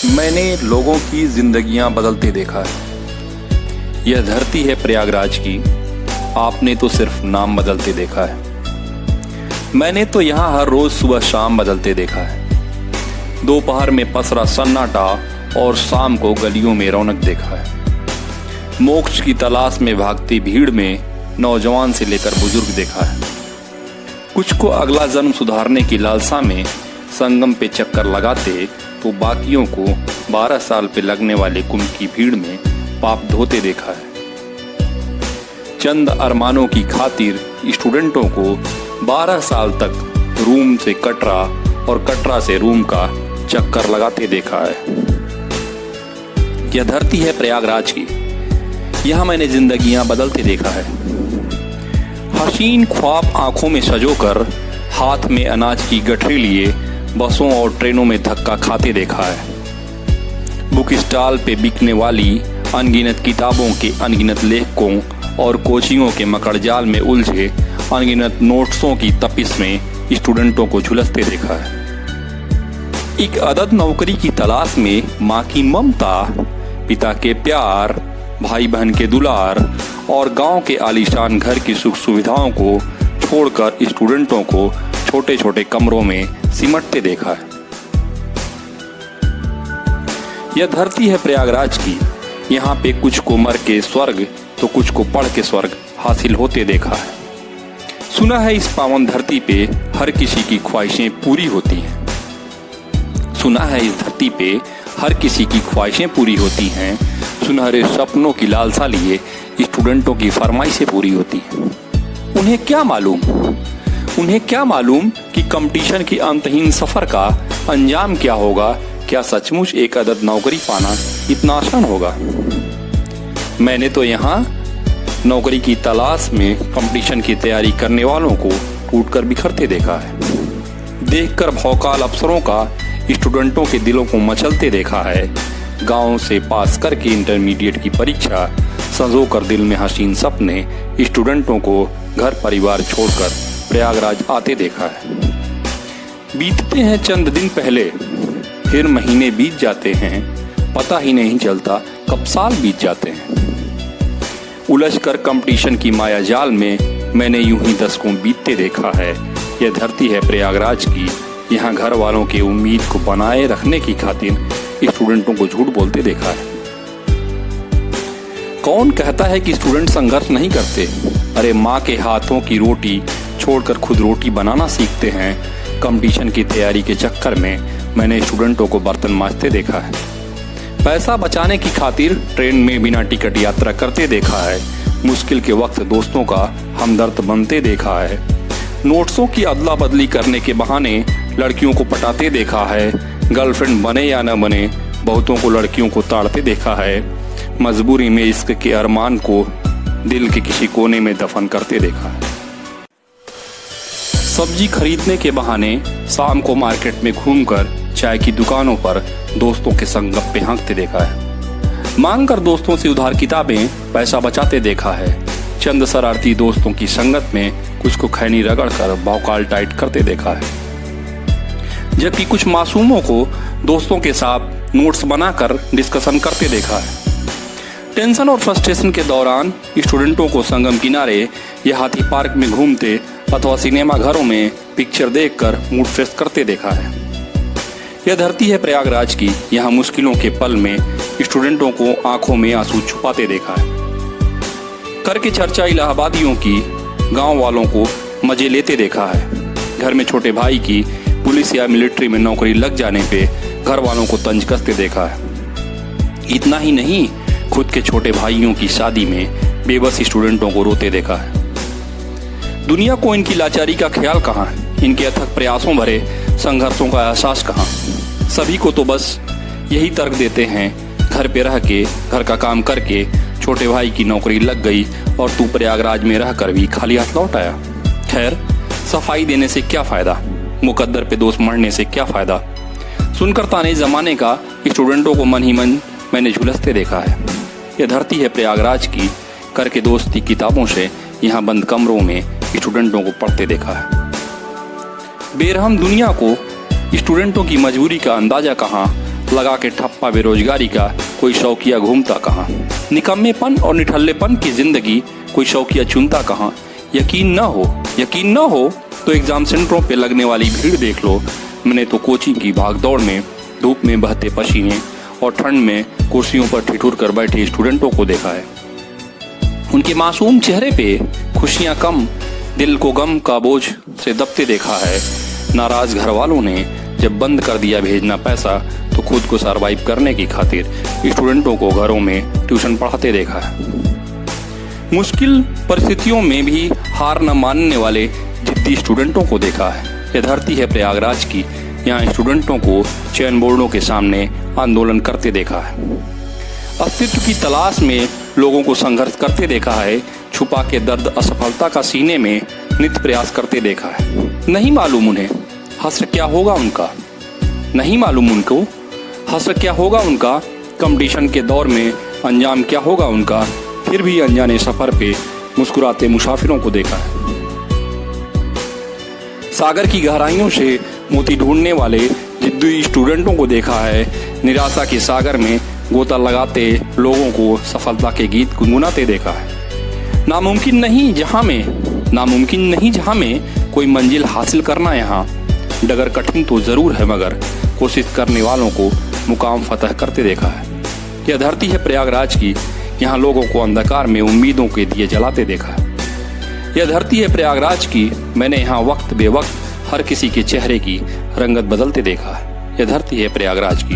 मैंने लोगों की जिंदगियां बदलते देखा है। यह धरती है प्रयागराज की, आपने तो सिर्फ नाम बदलते देखा है। मैंने तो यहाँ हर रोज सुबह शाम बदलते देखा है। दोपहर में पसरा सन्नाटा और शाम को गलियों में रौनक देखा है। मोक्ष की तलाश में भागती भीड़ में नौजवान से लेकर बुजुर्ग देखा है। कुछ को अगला जन्म सुधारने की लालसा में संगम पे चक्कर लगाते, तो बाकियों को 12 साल पे लगने वाले कुंभ की भीड़ में पाप धोते देखा है। चंद अरमानों की खातिर स्टूडेंटों को 12 साल तक रूम से कटरा और कटरा से रूम का चक्कर लगाते देखा है। यह धरती है प्रयागराज की, यहाँ मैंने जिंदगियां बदलते देखा है। हसीन ख्वाब आंखों में सजोकर हाथ में अनाज की गठरी लिए बसों और ट्रेनों में धक्का खाते देखा है। बुक स्टॉल पे बिकने वाली अनगिनत किताबों के अनगिनत लेखकों और कोचिंगों के मकड़जाल में उलझे अनगिनत नोट्सों की तपिश में स्टूडेंटों को झुलसते देखा है। एक अदद नौकरी की तलाश में माँ की ममता, पिता के प्यार, भाई बहन के दुलार और गांव के आलीशान घर की सुख सुविधाओं को छोड़कर स्टूडेंटों को छोटे छोटे कमरों में सिमटते देखा है। यह धरती है प्रयागराज की, यहाँ पे कुछ को मर के स्वर्ग तो कुछ को पढ़ के स्वर्ग हासिल होते देखा है। सुना है इस पावन धरती पे हर किसी की ख्वाहिशें पूरी होती हैं। सुना है इस धरती पे हर किसी की ख्वाहिशें पूरी होती हैं। सुनहरे सपनों की लालसा लिए स्टूडेंटों की फरमाइशें पूरी होती हैं। उन्हें क्या मालूम कि कंपटीशन की अंतहीन सफर का अंजाम क्या होगा। क्या सचमुच एक अदद नौकरी पाना इतना आसान होगा? मैंने तो यहाँ नौकरी की तलाश में कंपटीशन की तैयारी करने वालों को टूटकर बिखरते देखा है। देखकर भौकाल अफसरों का स्टूडेंटों के दिलों को मचलते देखा है। गांव से पास करके इंटरमीडिएट की परीक्षा संजो कर दिल में हसीन सपने स्टूडेंटों को घर परिवार छोड़कर प्रयागराज आते देखा है। बीतते हैं चंद दिन पहले, फिर महीने बीत जाते हैं, पता ही नहीं चलता कब साल बीत जाते हैं। उलझकर कंपटीशन की माया जाल में मैंने यूं ही दशकों बीतते देखा है। यह धरती है प्रयागराज की, यहाँ घर वालों की उम्मीद को बनाए रखने की खातिर स्टूडेंटों को झूठ बोलते देखा है। कौन कहता है कि स्टूडेंट संघर्ष नहीं करते? अरे माँ के हाथों की रोटी छोड़कर खुद रोटी बनाना सीखते हैं। कंपटीशन की तैयारी के चक्कर में मैंने स्टूडेंटों को बर्तन मांजते देखा है। पैसा बचाने की खातिर ट्रेन में बिना टिकट यात्रा करते देखा है। मुश्किल के वक्त दोस्तों का हमदर्द बनते देखा है। नोट्सों की अदला बदली करने के बहाने लड़कियों को पटाते देखा है। गर्लफ्रेंड बने या न बने, बहुतों को लड़कियों को ताड़ते देखा है। मजबूरी में इश्क के अरमान को दिल के किसी कोने में दफन करते देखा है। सब्जी खरीदने के बहाने शाम को मार्केट में घूमकर चाय की दुकानों पर दोस्तों के संग गप्पे हाँकते देखा है। मांग कर दोस्तों से उधार किताबें पैसा बचाते देखा है। चंद शरारती दोस्तों की संगत में कुछ को खैनी रगड़कर भौकाल टाइट करते देखा है। जबकि कुछ मासूमों को दोस्तों के साथ नोट्स बनाकर डिस्कशन करते देखा है। टेंशन और फ्रस्ट्रेशन के दौरान स्टूडेंटों को संगम किनारे या हाथी पार्क में घूमते अथवा सिनेमा घरों में पिक्चर देखकर मूड फ्रेश करते देखा है। यह धरती है प्रयागराज की, यहाँ मुश्किलों के पल में स्टूडेंटों को आंखों में आंसू छुपाते देखा है। करके चर्चा इलाहाबादियों की गांव वालों को मजे लेते देखा है। घर में छोटे भाई की पुलिस या मिलिट्री में नौकरी लग जाने पे घर वालों को तंज कसते देखा है। इतना ही नहीं, खुद के छोटे भाइयों की शादी में बेबस स्टूडेंटों को रोते देखा है। दुनिया को इनकी लाचारी का ख्याल कहाँ, इनके अथक प्रयासों भरे संघर्षों का एहसास कहाँ। सभी को तो बस यही तर्क देते हैं, घर पे रह के घर का काम करके छोटे भाई की नौकरी लग गई और तू प्रयागराज में रहकर भी खाली हाथ लौट आया। खैर, सफाई देने से क्या फायदा, मुकद्दर पे दोष मरने से क्या फायदा। सुनकर ताने जमाने का स्टूडेंटों को मन ही मन मैंने झुलसते देखा है। यह धरती है प्रयागराज की, करके दोस्ती किताबों से यहाँ बंद कमरों में स्टूडेंटों को पढ़ते देखा है। बेरहम दुनिया को स्टूडेंटों की मजबूरी का अंदाजा कहाँ, लगा के ठप्पा बेरोजगारी का कोई शौकिया घूमता कहाँ। निकम्मेपन और निठल्लेपन की जिंदगी कोई शौकिया चुनता कहाँ। यकीन न हो तो एग्जाम सेंटरों पे लगने वाली भीड़ देख लो। मैंने तो कोचिंग की भागदौड़ में धूप में बहते पसीने और ठंड में कुर्सियों पर ठिठुर कर बैठे स्टूडेंटों को देखा है। उनके मासूम चेहरे पे खुशियां कम, दिल को गम का बोझ से दबते देखा है। नाराज घर वालों ने जब बंद कर दिया भेजना पैसा तो खुद को सरवाइव करने की खातिर स्टूडेंटों को घरों में ट्यूशन पढ़ाते देखा है। मुश्किल परिस्थितियों में भी हार न मानने वाले जिद्दी स्टूडेंटों को देखा है। यह धरती है प्रयागराज की, यहाँ स्टूडेंटों को चयन बोर्डों के सामने आंदोलन करते देखा है। अस्तित्व की तलाश में लोगों को संघर्ष करते देखा है। छुपा के दर्द असफलता का सीने में नित्य प्रयास करते देखा है। नहीं मालूम उन्हें हश्र क्या होगा उनका, नहीं मालूम उनको हश्र क्या होगा उनका। कंपटीशन के दौर में अंजाम क्या होगा उनका, फिर भी अनजाने सफर पे मुस्कुराते मुसाफिरों को देखा है। सागर की गहराइयों से मोती ढूंढने वाले जिद्दी स्टूडेंटों को देखा है। निराशा के सागर में गोता लगाते लोगों को सफलता के गीत गुनगुनाते देखा है। नामुमकिन नहीं जहां में कोई मंजिल हासिल करना। यहाँ डगर कठिन तो जरूर है मगर कोशिश करने वालों को मुकाम फतह करते देखा है। यह धरती है प्रयागराज की, यहाँ लोगों को अंधकार में उम्मीदों के दिए जलाते देखा है। यह धरती है प्रयागराज की, मैंने यहाँ वक्त बेवक्त हर किसी के चेहरे की रंगत बदलते देखा है। यह धरती है प्रयागराज की।